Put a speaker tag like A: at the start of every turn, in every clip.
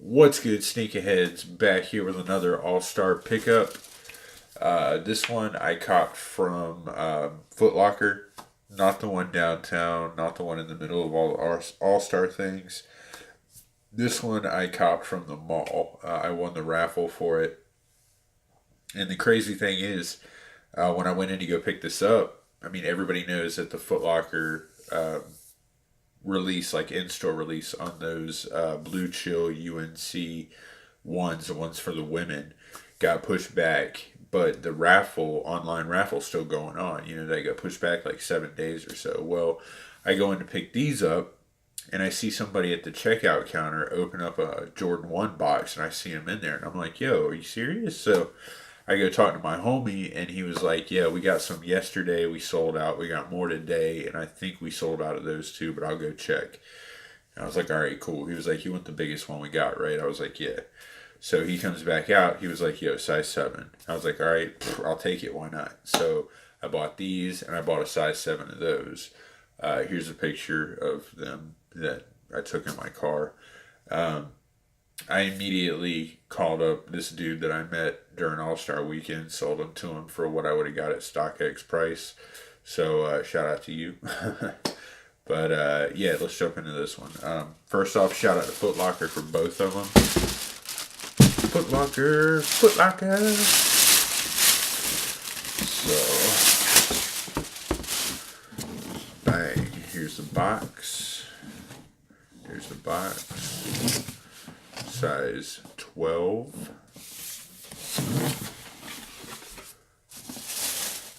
A: What's good, sneakerheads? Back here with another all-star pickup. This one I copped from Foot Locker, not the one downtown, not the one in the middle of all the all-star things. This one I copped from the mall. I won the raffle for it, and the crazy thing is, when I went in to go pick this up, I mean everybody knows that the Foot Locker release, like in-store release on those Blue Chill UNC ones, the ones for the women, got pushed back. But the raffle, online raffle, still going on. You know, they got pushed back like 7 days or so. Well, I go in to pick these up, and I see somebody at the checkout counter open up a Jordan 1 box, and I see him in there, and I'm like, yo, are you serious? So I go talk to my homie, and he was like, yeah, we got some yesterday. We sold out. We got more today, and I think we sold out of those too, but I'll go check. And I was like, all right, cool. He was like, you want the biggest one we got, right? I was like, yeah. So he comes back out. He was like, yo, size 7. I was like, all right, I'll take it. Why not? So I bought these, and I bought a size 7 of those. Here's a picture of them that I took in my car. Um, I immediately called up this dude that I met during All Star Weekend, sold them to him for what I would have got at StockX price. So shout out to you. But yeah, let's jump into this one. First off, shout out to Foot Locker for both of them. Foot Locker, Foot Locker. So, bang. Here's the box. Here's the box. Size 12.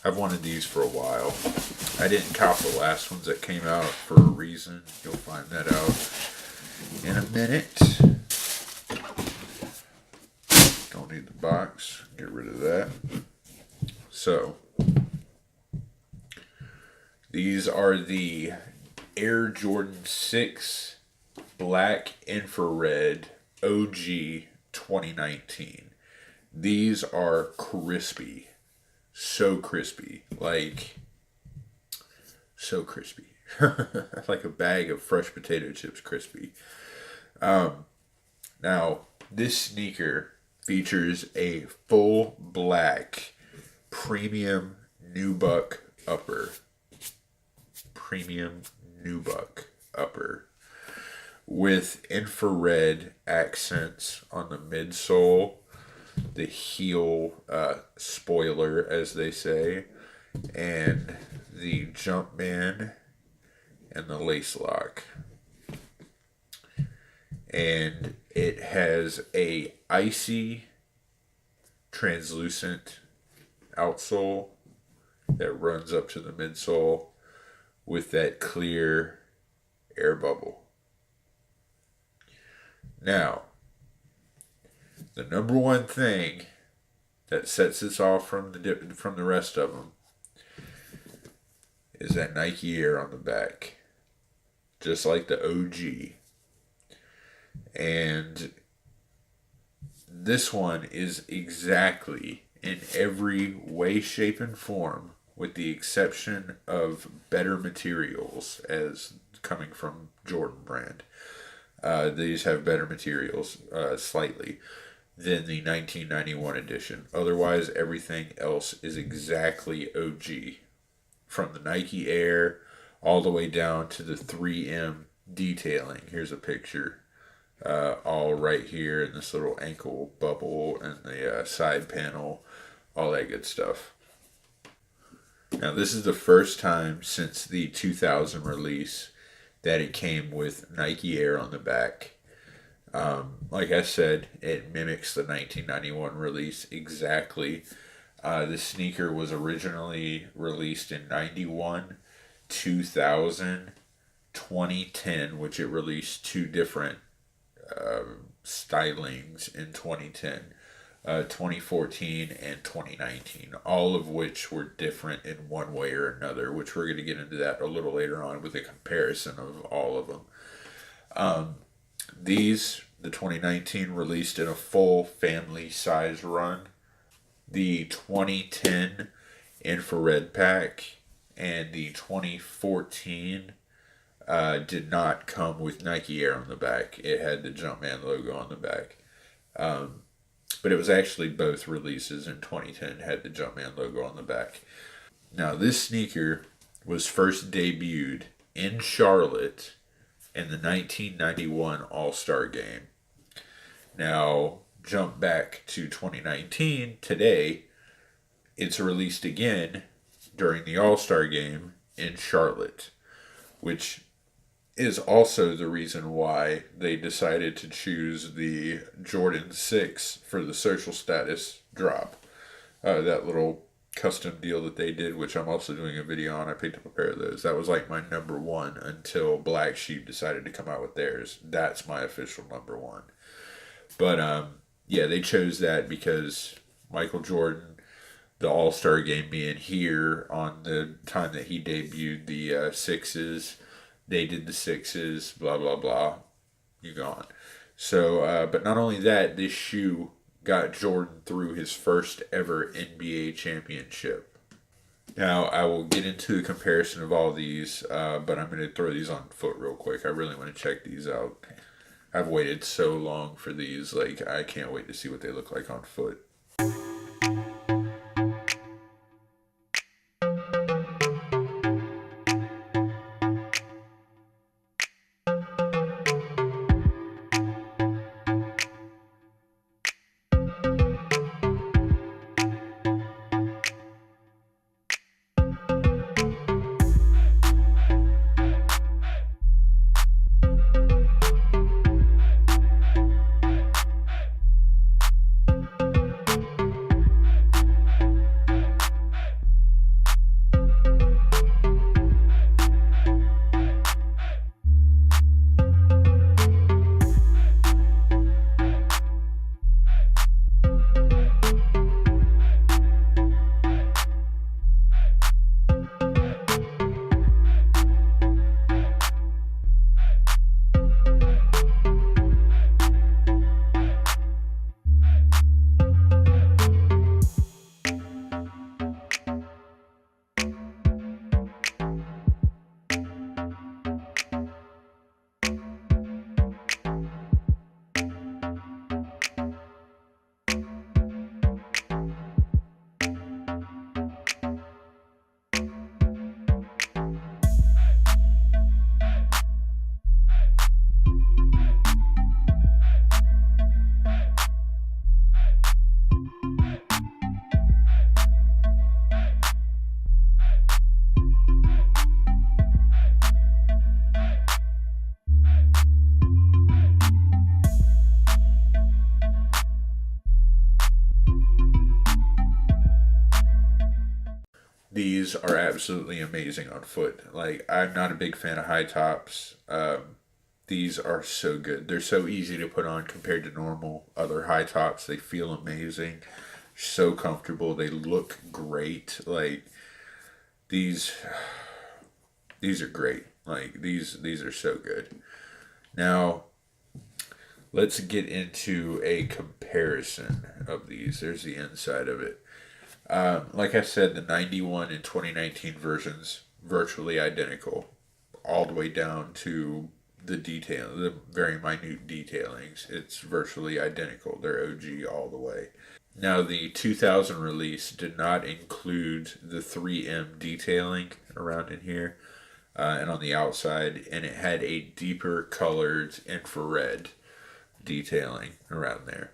A: I've wanted these for a while. I didn't cop the last ones that came out for a reason. You'll find that out in a minute. Don't need the box. Get rid of that. So, these are the Air Jordan 6 Black Infrared OG 2019. These are crispy. So crispy. Like, so crispy. Like a bag of fresh potato chips crispy. Now, this sneaker features a full black premium nubuck upper. Premium nubuck upper. With infrared accents on the midsole, the heel spoiler, as they say, and the jump band and the lace lock. And it has a icy translucent outsole that runs up to the midsole with that clear air bubble. Now, the number one thing that sets this off from the rest of them is that Nike Air on the back, just like the OG. And this one is exactly in every way, shape, and form, with the exception of better materials, as coming from Jordan brand. These have better materials, slightly, than the 1991 edition. Otherwise, everything else is exactly OG. From the Nike Air all the way down to the 3M detailing. Here's a picture. All right here in this little ankle bubble and the side panel, all that good stuff. Now, this is the first time since the 2000 release that it came with Nike Air on the back. Like I said, it mimics the 1991 release exactly. The sneaker was originally released in 91, 2000, 2010, which it released two different stylings in 2010, 2014, and 2019, all of which were different in one way or another, which we're going to get into that a little later on with a comparison of all of them. These, the 2019, released in a full family size run. The 2010 infrared pack and the 2014 did not come with Nike Air on the back. It had the Jumpman logo on the back. But it was actually both releases in 2010 had the Jumpman logo on the back. Now, this sneaker was first debuted in Charlotte in the 1991 All-Star Game. Now, jump back to 2019, today, it's released again during the All-Star Game in Charlotte, which is also the reason why they decided to choose the Jordan 6 for the social status drop. That little custom deal that they did, which I'm also doing a video on. I picked up a pair of those. That was like my number one until Black Sheep decided to come out with theirs. That's my official number one. But yeah, they chose that because Michael Jordan, the All-Star Game being here on the time that he debuted the sixes, they did the sixes, blah, blah, blah. You gone. So, but not only that, this shoe got Jordan through his first ever NBA championship. Now, I will get into a comparison of all these, but I'm going to throw these on foot real quick. I really want to check these out. I've waited so long for these. Like, I can't wait to see what they look like on foot. These are absolutely amazing on foot. Like, I'm not a big fan of high tops. These are so good. They're so easy to put on compared to normal other high tops. They feel amazing. So comfortable. They look great. Like, these are great. Like, these are so good. Now, let's get into a comparison of these. There's the inside of it. Like I said, the 91 and 2019 versions virtually identical, all the way down to the detail, the very minute detailings. It's virtually identical. They're OG all the way. Now, the 2000 release did not include the 3M detailing around in here and on the outside, and it had a deeper colored infrared detailing around there.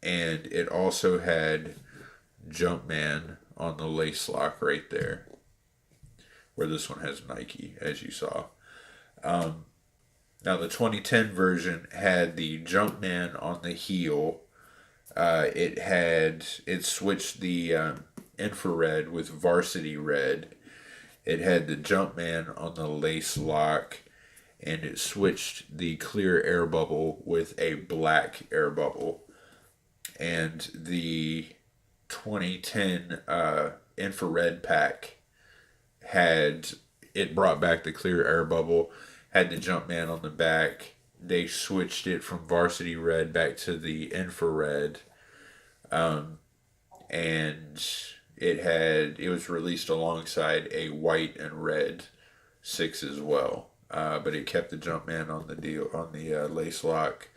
A: And it also had Jumpman on the lace lock right there, where this one has Nike, as you saw. Now, the 2010 version had the Jumpman on the heel. It switched the infrared with varsity red. It had the Jumpman on the lace lock, and it switched the clear air bubble with a black air bubble. And the 2010 infrared pack brought back the clear air bubble, had the Jumpman on the back. They switched it from varsity red back to the infrared, and it was released alongside a white and red 6 as well. but it kept the Jumpman on the deal, on the lace lock,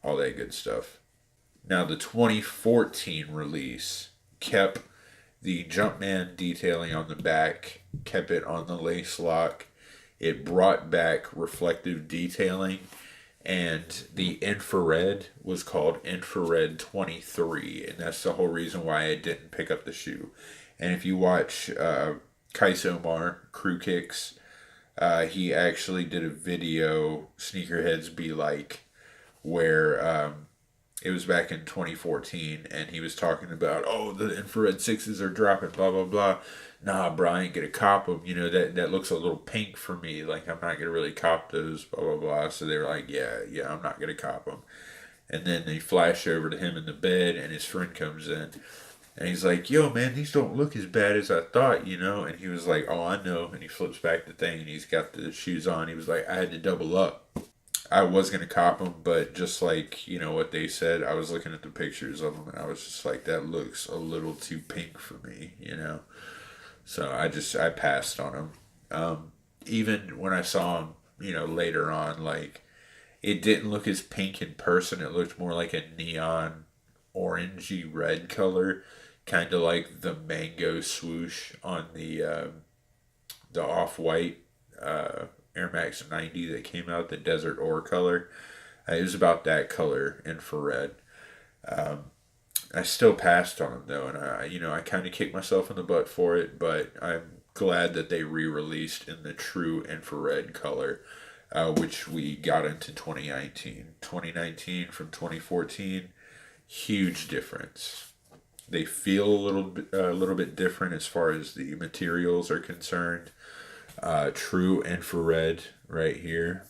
A: all that good stuff. Now the 2014 release kept the Jumpman detailing on the back, kept it on the lace lock. It brought back reflective detailing, and the infrared was called Infrared 23, and that's the whole reason why I didn't pick up the shoe. And if you watch Kais Omar Crew Kicks, he actually did a video, Sneakerheads Be Like, where it was back in 2014, and he was talking about, oh, the infrared sixes are dropping, blah blah blah. Nah, bro, I ain't gonna cop them. You know, that looks a little pink for me. Like, I'm not gonna really cop those, blah blah blah. So they were like, yeah, I'm not gonna cop them. And then they flash over to him in the bed, and his friend comes in, and he's like, yo, man, these don't look as bad as I thought, you know. And he was like, oh, I know. And he flips back the thing, and he's got the shoes on. He was like, I had to double up. I was gonna cop them, but just like, you know what they said, I was looking at the pictures of them, and I was just like, that looks a little too pink for me, you know. So I passed on them. Even when I saw them, you know, later on, like, it didn't look as pink in person. It looked more like a neon orangey red color, kind of like the mango swoosh on the off white Air Max 90 that came out, the desert ore color. It was about that color, infrared. I still passed on them though, and I kind of kicked myself in the butt for it, but I'm glad that they re-released in the true infrared color, which we got into 2019. 2019 from 2014, huge difference. They feel a little bit different as far as the materials are concerned. True infrared right here.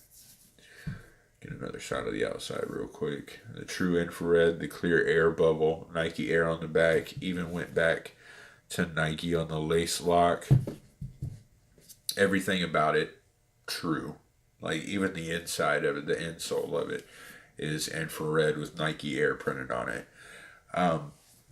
A: Get another shot of the outside real quick. The true infrared, the clear air bubble, Nike Air on the back, even went back to Nike on the lace lock. Everything about it, true. Like, even the inside of it, the insole of it, is infrared with Nike Air printed on it.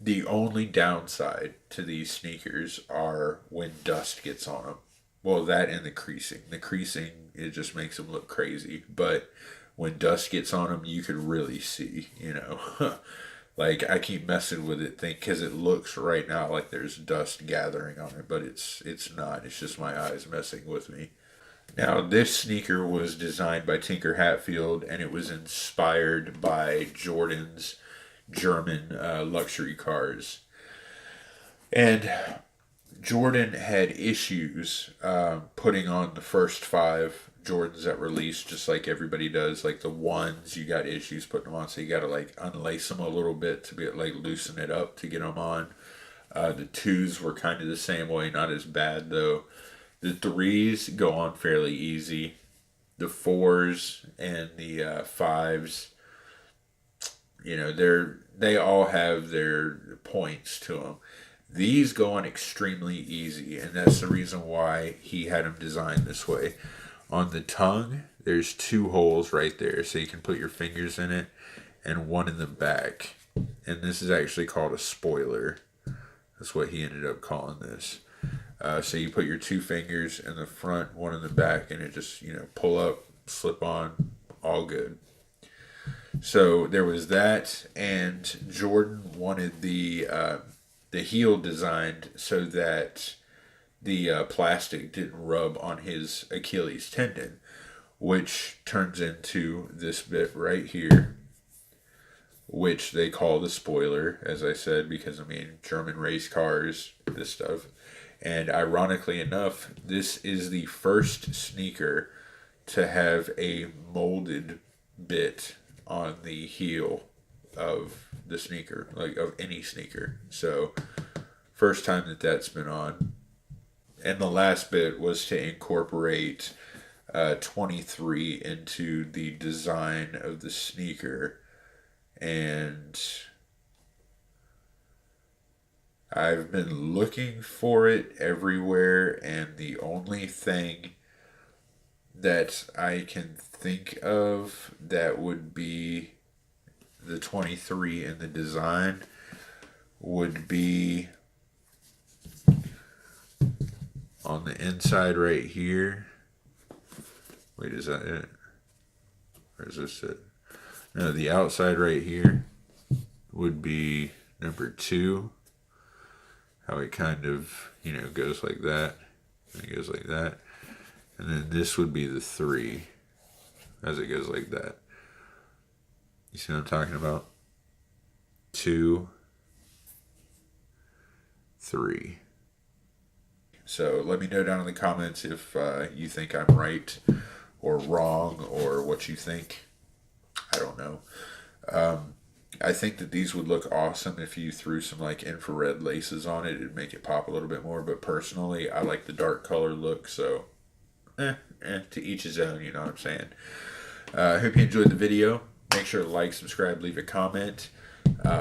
A: The only downside to these sneakers are when dust gets on them. Well, that and the creasing. The creasing, it just makes them look crazy. But when dust gets on them, you could really see, you know. Like, I keep messing with it, because it looks right now like there's dust gathering on it, but it's not. It's just my eyes messing with me. Now, this sneaker was designed by Tinker Hatfield, and it was inspired by Jordan's German luxury cars. And Jordan had issues putting on the first five Jordans that released, just like everybody does. Like the ones, you got issues putting them on, so you got to like unlace them a little bit to be like loosen it up to get them on. The twos were kind of the same way, not as bad though. The threes go on fairly easy. The fours and the fives, you know, they all have their points to them. These go on extremely easy, and that's the reason why he had them designed this way. On the tongue, there's two holes right there, so you can put your fingers in it, and one in the back. And this is actually called a spoiler. That's what he ended up calling this. So you put your two fingers in the front, one in the back, and it just, you know, pull up, slip on, all good. So there was that, and Jordan wanted the heel designed so that the plastic didn't rub on his Achilles tendon, which turns into this bit right here, which they call the spoiler, as I said, because I mean, German race cars, this stuff. And ironically enough, this is the first sneaker to have a molded bit on the heel of the sneaker, like of any sneaker. So, first time that that's been on. And the last bit was to incorporate 23 into the design of the sneaker. And I've been looking for it everywhere, and the only thing that I can think of that would be the 23 in the design would be on the inside right here. Wait, is that it? Or is this it? No, the outside right here would be number 2. How it kind of, goes like that. And it goes like that. And then this would be the 3 as it goes like that. You see what I'm talking about? 2, 3. So let me know down in the comments if you think I'm right or wrong or what you think. I don't know. I think that these would look awesome if you threw some like infrared laces on it. It'd make it pop a little bit more. But personally, I like the dark color look. So, to each his own. You know what I'm saying? I hope you enjoyed the video. Make sure to like, subscribe, leave a comment.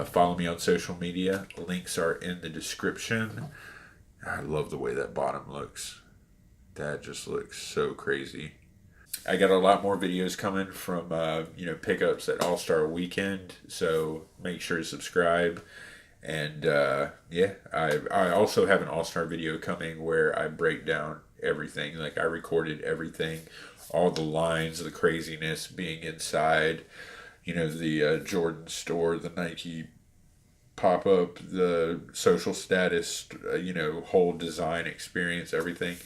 A: Follow me on social media. Links are in the description. I love the way that bottom looks. That just looks so crazy. I got a lot more videos coming from pickups at All-Star Weekend, so make sure to subscribe. And I also have an All-Star video coming where I break down everything. Like I recorded everything, all the lines, the craziness being inside. The Jordan store, the Nike pop up, the social status, whole design experience, everything.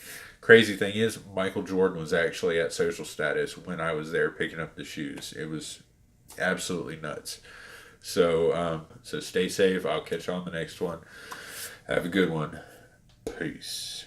A: Crazy thing is, Michael Jordan was actually at social status when I was there picking up the shoes. It was absolutely nuts. So, so stay safe. I'll catch you on the next one. Have a good one. Peace.